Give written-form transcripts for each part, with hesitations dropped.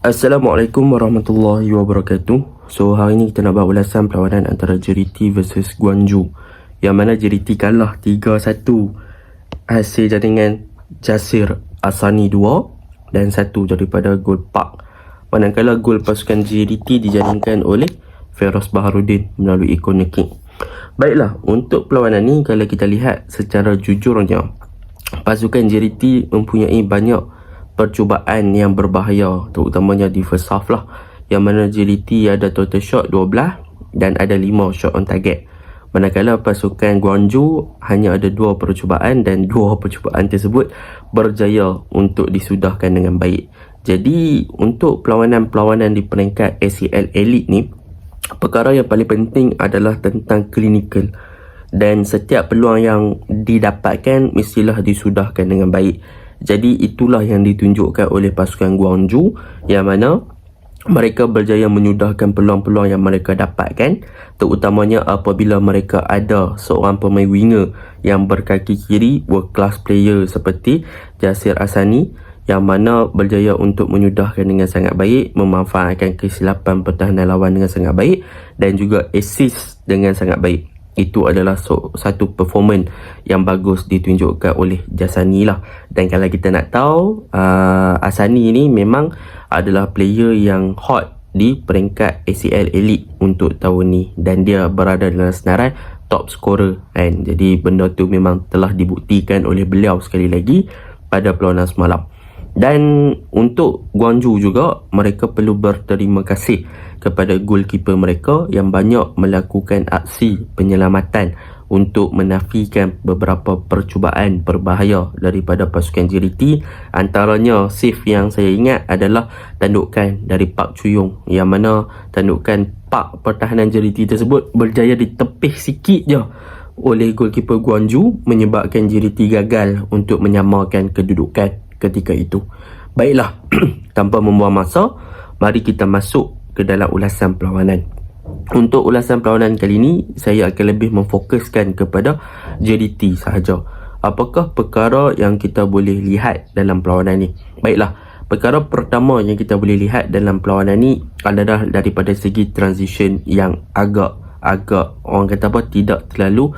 Assalamualaikum warahmatullahi wabarakatuh. So hari ni kita nak buat ulasan perlawanan antara JDT versus Guangzhou, yang mana JDT kalah 3-1 hasil jaringan Jasir Asani 2 dan 1 daripada gol Park. Manakala gol pasukan JDT dijaringkan oleh Feroz Baharudin melalui corner kick. Baiklah, untuk perlawanan ni kalau kita lihat secara jujurnya, pasukan JDT mempunyai banyak percubaan yang berbahaya, terutamanya di first half lah, yang mana JDT ada total shot 12 dan ada 5 shot on target, manakala pasukan Guangzhou hanya ada 2 percubaan dan 2 percubaan tersebut berjaya untuk disudahkan dengan baik. Jadi untuk perlawanan-perlawanan di peringkat ACL Elite ni, perkara yang paling penting adalah tentang clinical, dan setiap peluang yang didapatkan mestilah disudahkan dengan baik. Jadi itulah yang ditunjukkan oleh pasukan Guangzhou, yang mana mereka berjaya menyudahkan peluang-peluang yang mereka dapatkan, terutamanya apabila mereka ada seorang pemain winger yang berkaki kiri world class player seperti Jasir Asani, yang mana berjaya untuk menyudahkan dengan sangat baik, memanfaatkan kesilapan pertahanan lawan dengan sangat baik dan juga assist dengan sangat baik. Itu adalah satu performance yang bagus ditunjukkan oleh Jasani lah. Dan kalau kita nak tahu, Asani ni memang adalah player yang hot di peringkat ACL Elite untuk tahun ni, dan dia berada dalam senarai top scorer kan. Jadi benda tu memang telah dibuktikan oleh beliau sekali lagi pada perlawanan semalam. Dan untuk Guangzhou juga, mereka perlu berterima kasih kepada goalkeeper mereka yang banyak melakukan aksi penyelamatan untuk menafikan beberapa percubaan berbahaya daripada pasukan JDT. Antaranya save yang saya ingat adalah tandukan dari Park Chuyong, yang mana tandukan Park pertahanan JDT tersebut berjaya ditepis sikit je oleh goalkeeper Guangzhou, menyebabkan JDT gagal untuk menyamakan kedudukan ketika itu. Baiklah, tanpa membuang masa, mari kita masuk ke dalam ulasan perlawanan. Untuk ulasan perlawanan kali ini, saya akan lebih memfokuskan kepada JDT sahaja. Apakah perkara yang kita boleh lihat dalam perlawanan ni? Baiklah, perkara pertama yang kita boleh lihat dalam perlawanan ni adalah daripada segi transition yang agak orang kata apa, tidak terlalu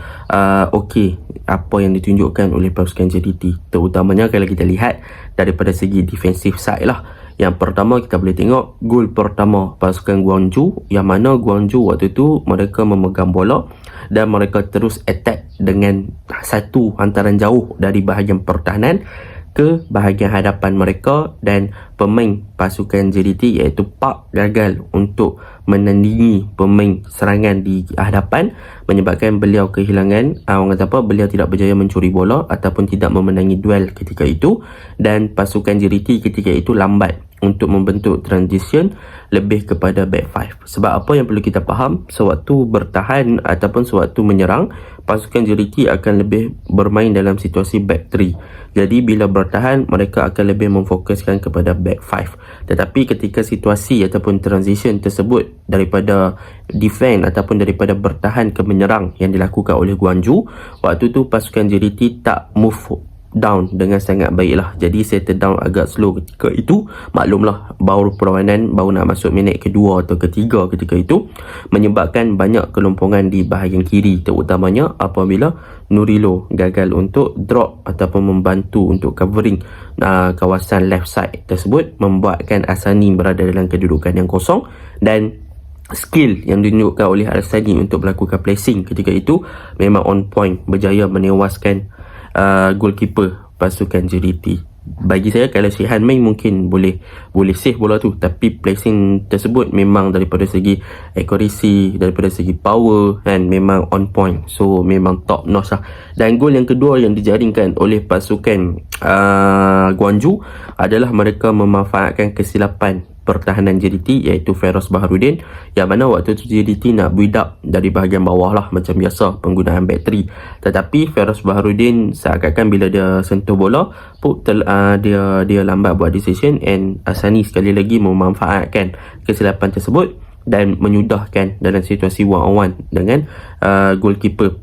okey apa yang ditunjukkan oleh pasukan JDT, terutamanya kalau kita lihat daripada segi defensive side lah. Yang pertama, kita boleh tengok gol pertama pasukan Guangzhou, yang mana Guangzhou waktu tu mereka memegang bola dan mereka terus attack dengan satu hantaran jauh dari bahagian pertahanan ke bahagian hadapan mereka, dan pemain pasukan JDT iaitu Park gagal untuk menandingi pemain serangan di hadapan, menyebabkan beliau kehilangan, orang kata apa, beliau tidak berjaya mencuri bola ataupun tidak memenangi duel ketika itu, dan pasukan JDT ketika itu lambat untuk membentuk transition lebih kepada back 5. Sebab apa yang perlu kita faham, sewaktu bertahan ataupun sewaktu menyerang, pasukan JDT akan lebih bermain dalam situasi back 3. Jadi bila bertahan, mereka akan lebih memfokuskan kepada back 5. Tetapi ketika situasi ataupun transition tersebut daripada defend ataupun daripada bertahan ke menyerang yang dilakukan oleh Guangzhou, waktu tu pasukan JDT tak move down dengan sangat baiklah. Jadi settle down agak slow ketika itu. Maklumlah, baru perlawanan baru nak masuk minit kedua atau ketiga ketika itu, menyebabkan banyak kelompongan di bahagian kiri, terutamanya apabila Nurilo gagal untuk drop ataupun membantu untuk covering kawasan left side tersebut, membuatkan Asani berada dalam kedudukan yang kosong, dan skill yang ditunjukkan oleh Asani untuk melakukan placing ketika itu memang on point, berjaya menewaskan goalkeeper pasukan JDT. Bagi saya, kalau si Han Meng mungkin boleh save bola tu, tapi placing tersebut memang daripada segi accuracy, daripada segi power kan, memang on point. So memang top notch lah. Dan gol yang kedua yang dijaringkan oleh pasukan Guangzhou adalah mereka memanfaatkan kesilapan pertahanan JDT iaitu Feroz Baharudin, yang mana waktu tu JDT nak build up dari bahagian bawah lah macam biasa penggunaan back 3, tetapi Feroz Baharudin seakan-akan bila dia sentuh bola dia lambat buat decision, and Asani sekali lagi memanfaatkan kesilapan tersebut dan menyudahkan dalam situasi one on one dengan goalkeeper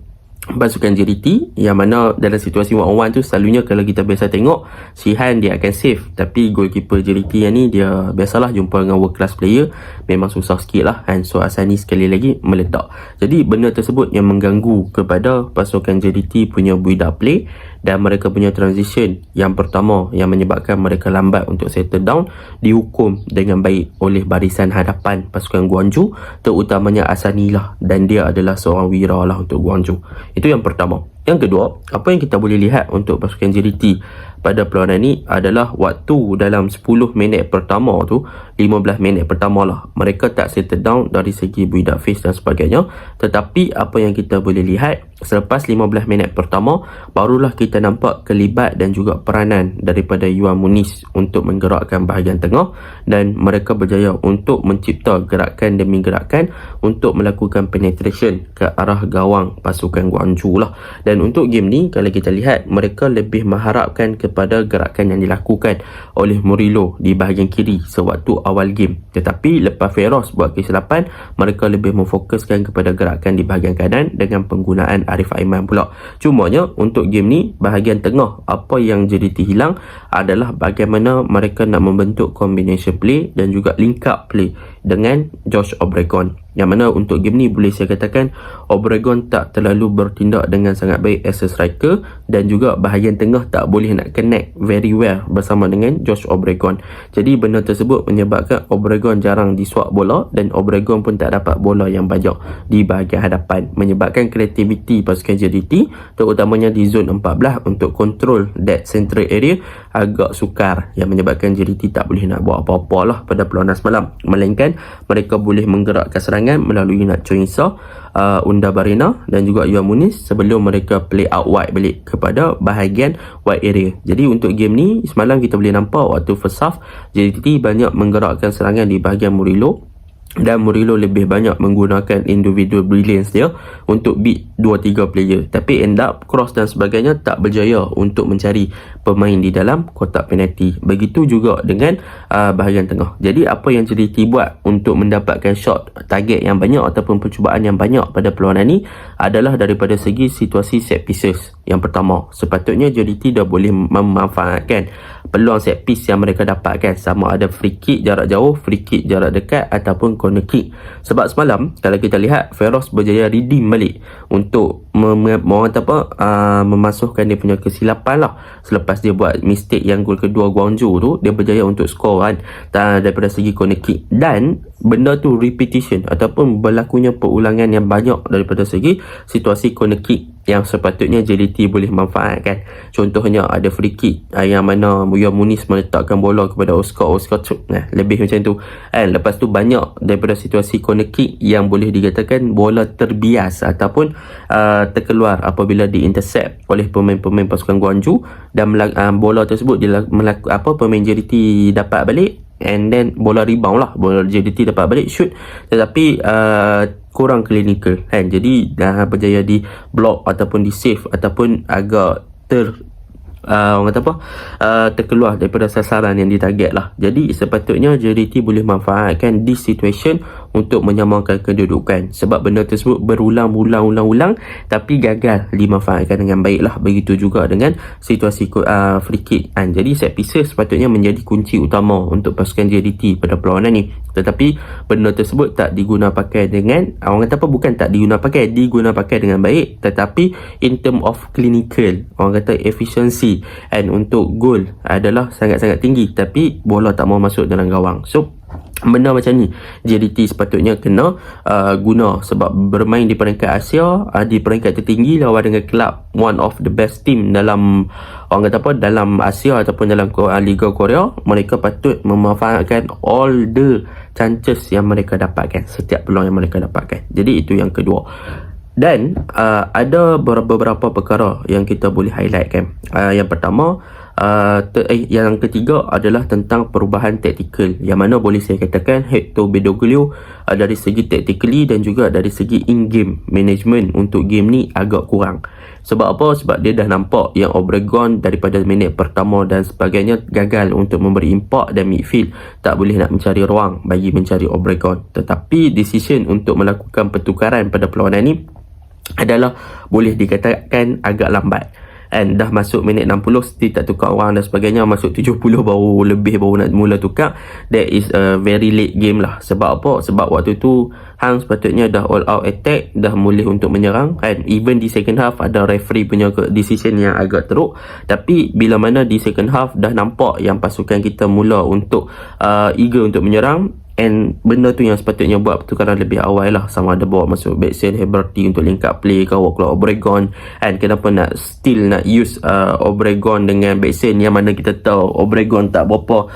pasukan JDT, yang mana dalam situasi 1-on-1 tu selalunya kalau kita biasa tengok Shihan dia akan save, tapi goalkeeper JDT yang ni dia biasalah jumpa dengan world class player memang susah sikit lah kan. So Asani sekali lagi meledak. Jadi benda tersebut yang mengganggu kepada pasukan JDT punya build-up play dan mereka punya transition yang pertama yang menyebabkan mereka lambat untuk settle down dihukum dengan baik oleh barisan hadapan pasukan Guangzhou, terutamanya Asani lah, dan dia adalah seorang wira lah untuk Guangzhou. Itu yang pertama. Yang kedua, apa yang kita boleh lihat untuk pasukan JDT pada perlawanan ni adalah waktu dalam 10 minit pertama tu, 15 minit pertama lah, mereka tak settle down dari segi build up phase dan sebagainya. Tetapi apa yang kita boleh lihat, selepas 15 minit pertama barulah kita nampak kelibat dan juga peranan daripada Yuan Muniz untuk menggerakkan bahagian tengah, dan mereka berjaya untuk mencipta gerakan demi gerakan untuk melakukan penetration ke arah gawang pasukan Guangzhou lah. Dan untuk game ni kalau kita lihat, mereka lebih mengharapkan kepada gerakan yang dilakukan oleh Murillo di bahagian kiri sewaktu awal game. Tetapi lepas Feroz buat kesilapan, mereka lebih memfokuskan kepada gerakan di bahagian kanan dengan penggunaan Arif Aiman pula. Cumanya untuk game ni bahagian tengah, apa yang JDT hilang adalah bagaimana mereka nak membentuk combination play dan juga link up play dengan Josh Obregon. Yang mana untuk game ni boleh saya katakan Obregon tak terlalu bertindak dengan sangat baik as a striker, dan juga bahagian tengah tak boleh nak connect very well bersama dengan Josh Obregon. Jadi benda tersebut menyebabkan Obregon jarang disuap bola dan Obregon pun tak dapat bola yang banyak di bahagian hadapan, menyebabkan kreativiti pasukan JDT terutamanya di zone 14 untuk control that central area agak sukar, yang menyebabkan JDT tak boleh nak buat apa-apa lah pada perlawanan semalam, melainkan mereka boleh menggerakkan serangan melalui Nacho Insa, Unda Barena dan juga Yuan Muniz sebelum mereka play out wide balik kepada bahagian wide area. Jadi untuk game ni semalam kita boleh nampak waktu first half JDT banyak menggerakkan serangan di bahagian Murillo, dan Murillo lebih banyak menggunakan individual brilliance dia untuk beat 2-3 player, tapi end up cross dan sebagainya tak berjaya untuk mencari pemain di dalam kotak penalti. Begitu juga dengan bahagian tengah. Jadi apa yang JDT buat untuk mendapatkan shot target yang banyak ataupun percubaan yang banyak pada perlawanan ni adalah daripada segi situasi set pieces. Yang pertama, sepatutnya JDT dah boleh memanfaatkan peluang set piece yang mereka dapatkan, sama ada free kick jarak jauh, free kick jarak dekat ataupun corner kick. Sebab semalam kalau kita lihat, Feroz berjaya redeem balik untuk memasukkan dia punya kesilapan lah. Selepas dia buat mistake yang gol kedua Guangzhou tu, dia berjaya untuk score kan daripada segi corner kick, dan benda tu repetition ataupun berlakunya perulangan yang banyak daripada segi situasi corner kick yang sepatutnya JDT boleh manfaatkan. Contohnya ada free kick yang mana Yuan Muniz meletakkan bola kepada Oscar lebih macam tu kan. Lepas tu banyak daripada situasi corner kick yang boleh dikatakan bola terbias ataupun terkeluar apabila di-intercept oleh pemain-pemain pasukan Guangzhou, dan bola tersebut pemain JDT dapat balik, and then bola rebound lah, bola JDT dapat balik shoot, tetapi kurang klinikal kan. Jadi dah berjaya di block ataupun di save ataupun agak terkeluar daripada sasaran yang ditarget lah. Jadi sepatutnya JDT boleh manfaatkan this situation untuk menyamakan kedudukan, sebab benda tersebut berulang tapi gagal dimanfaatkan dengan baik lah. Begitu juga dengan situasi free kick kan. Jadi set pieces sepatutnya menjadi kunci utama untuk pasukan JDT pada perlawanan ni, tetapi benda tersebut tak diguna pakai dengan diguna pakai dengan baik, tetapi in term of clinical, orang kata efficiency and untuk gol adalah sangat-sangat tinggi, tapi bola tak mau masuk dalam gawang. So benda macam ni JDT sepatutnya kena guna, sebab bermain di peringkat Asia, di peringkat tertinggi lawan dengan kelab one of the best team dalam dalam Asia ataupun dalam Liga Korea, mereka patut memanfaatkan all the chances yang mereka dapatkan, setiap peluang yang mereka dapatkan. Jadi itu yang kedua. Dan ada beberapa perkara yang kita boleh highlight kan. Yang pertama, yang ketiga adalah tentang perubahan taktikal, yang mana boleh saya katakan Hector Bedoglio dari segi taktikally dan juga dari segi in-game management untuk game ni agak kurang. Sebab apa? Sebab dia dah nampak yang Obregon daripada minit pertama dan sebagainya gagal untuk memberi impak, dan midfield tak boleh nak mencari ruang bagi mencari Obregon. Tetapi decision untuk melakukan pertukaran pada perlawanan ni adalah boleh dikatakan agak lambat. And dah masuk minit 60 still tak tukar orang dan sebagainya, masuk 70 baru nak mula tukar. That is a very late game lah. Sebab apa? Sebab waktu tu Hang sepatutnya dah all out attack, dah mula untuk menyerang, and even di second half ada referee punya decision yang agak teruk. Tapi bila mana di second half dah nampak yang pasukan kita mula untuk eager untuk menyerang, and benda tu yang sepatutnya buat pertukaran lebih awal lah, sama ada bawa masuk Bexen, Heberty untuk link up play, kau keluar Obregon. And kenapa nak still nak use Obregon dengan Bexen, yang mana kita tahu Obregon tak berapa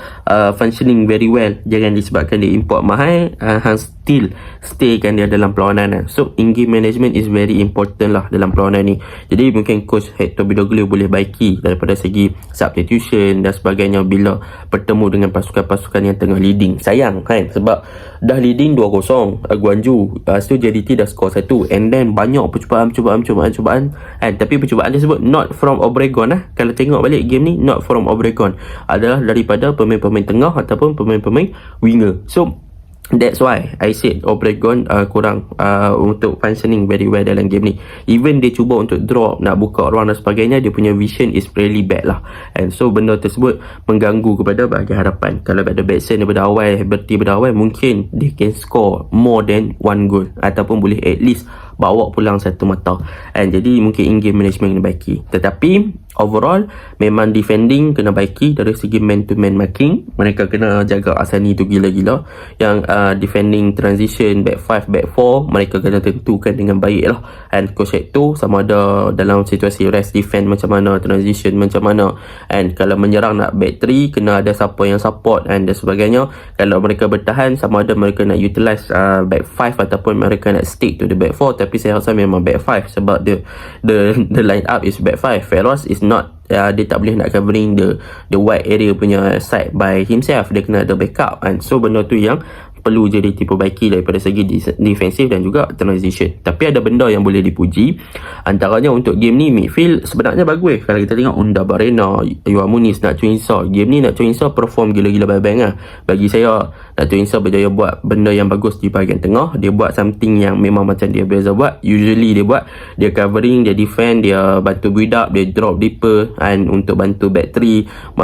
functioning very well. Jangan disebabkan dia import mahal, Hang still staykan dia dalam perlawanan. So in-game management is very important lah dalam perlawanan ni. Jadi mungkin coach Hector Bidoglio boleh baiki daripada segi substitution dan sebagainya bila bertemu dengan pasukan-pasukan yang tengah leading. Sayang kan, sebab dah leading 2-0 Guangzhou, lepas tu JDT dah score 1, and then banyak percubaan kan. Tapi percubaan tersebut not from Obregon lah. Kalau tengok balik game ni, not from Obregon, adalah daripada pemain-pemain tengah ataupun pemain-pemain winger. So that's why I said Obregon kurang untuk functioning very well dalam game ni. Even dia cuba untuk drop, nak buka ruang dan sebagainya, dia punya vision is really bad lah. And so benda tersebut mengganggu kepada bagi harapan. Kalau ada Bexen daripada awal, Heberty daripada awal, mungkin they can score more than 1 goal, ataupun boleh at least bawa pulang satu mata. And jadi mungkin in-game management kena baiki. Tetapi overall memang defending kena baiki dari segi man-to-man marking. Mereka kena jaga Asani tu gila-gila. Yang defending transition back 5, back 4, mereka kena tentukan dengan baik lah. And coach tu sama ada dalam situasi rest defend macam mana, transition macam mana. And kalau menyerang nak back 3, kena ada siapa yang support and dan sebagainya. Kalau mereka bertahan, sama ada mereka nak utilize back 5 ataupun mereka nak stick to the back 4. Tapi saya rasa memang back 5 sebab the line up is back 5. Feroz is not, dia tak boleh nak covering the wide area punya side by himself. Dia kena ada backup, and so benda tu yang perlu jadi diperbaiki daripada segi defensif dan juga transition. Tapi ada benda yang boleh dipuji. Antaranya untuk game ni, midfield sebenarnya bagus. Kalau kita tengok Unda Barena, Yohan Muniz, Nak Choo Insah, game ni Nak Choo Insah perform gila-gila bang lah. Bagi saya, Nak Choo Insah berjaya buat benda yang bagus di bahagian tengah. Dia buat something yang memang macam dia biasa buat. Usually dia buat, dia covering, dia defend, dia bantu build up, dia drop deeper, and untuk bantu back 3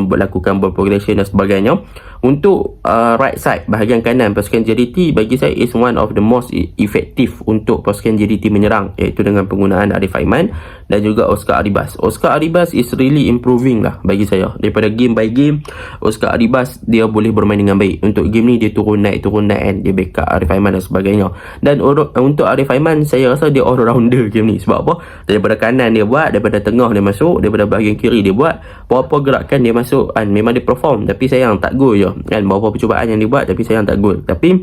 melakukan ball progression dan sebagainya. Untuk right side, bahagian kanan pasukan JDT, bagi saya is one of the most effective untuk pasukan JDT menyerang, iaitu dengan penggunaan Arif Aiman dan juga Oscar Arribas. Oscar Arribas is really improving lah bagi saya. Daripada game by game, Oscar Arribas dia boleh bermain dengan baik. Untuk game ni dia turun naik and dia backup Arif Aiman dan sebagainya. Dan untuk Arif Aiman, saya rasa dia all rounder game ni. Sebab apa? Daripada kanan dia buat, daripada tengah dia masuk, daripada bahagian kiri dia buat, berapa gerakan dia masuk, and memang dia perform. Tapi sayang tak gol je kan, beberapa percubaan yang dibuat tapi sayang tak gol. Tapi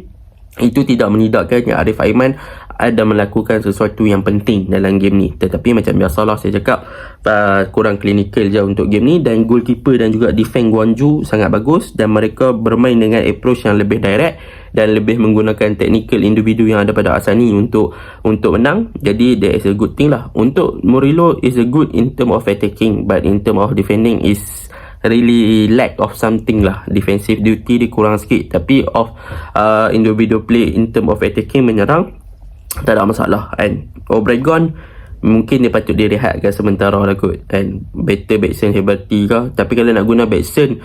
itu tidak menidakkan yang Arif Aiman ada melakukan sesuatu yang penting dalam game ni. Tetapi macam biasalah saya cakap, kurang klinikal je untuk game ni. Dan goalkeeper dan juga defend Guangzhou sangat bagus, dan mereka bermain dengan approach yang lebih direct dan lebih menggunakan technical individu yang ada pada Asani untuk menang. Jadi that is a good thing lah. Untuk Murillo is a good in term of attacking, but in term of defending is really lack of something lah. Defensive duty dia kurang sikit, tapi of individual play in term of attacking, menyerang, tak ada masalah. And Obregon mungkin dia patut direhatkan sementara lah kot, and better Bexen Heberty ke. Tapi kalau nak guna Bexen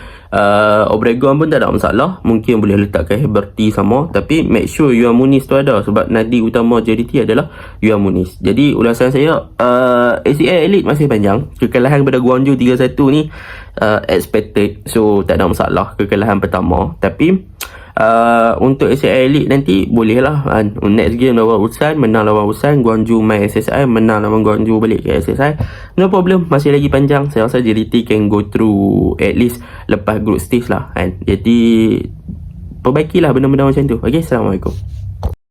Obregon pun tak ada masalah, mungkin boleh letakkan Heberty sama. Tapi make sure Yohan Muniz tu ada, sebab nadi utama JDT adalah Yohan Muniz. Jadi ulasan saya, ACL Elite masih panjang. Kekalahan pada Guangzhou 3-1 ni expected, so tak ada masalah kekalahan pertama. Tapi untuk ACL Elite nanti boleh lah next game lawan Ulsan, menang lawan Ulsan, Guangzhou main SSI, menang lawan Guangzhou, balik ke SSI, no problem, masih lagi panjang. Saya rasa JDT can go through at least lepas group stage lah kan. Jadi perbaikilah benda-benda macam tu. Okay, Assalamualaikum.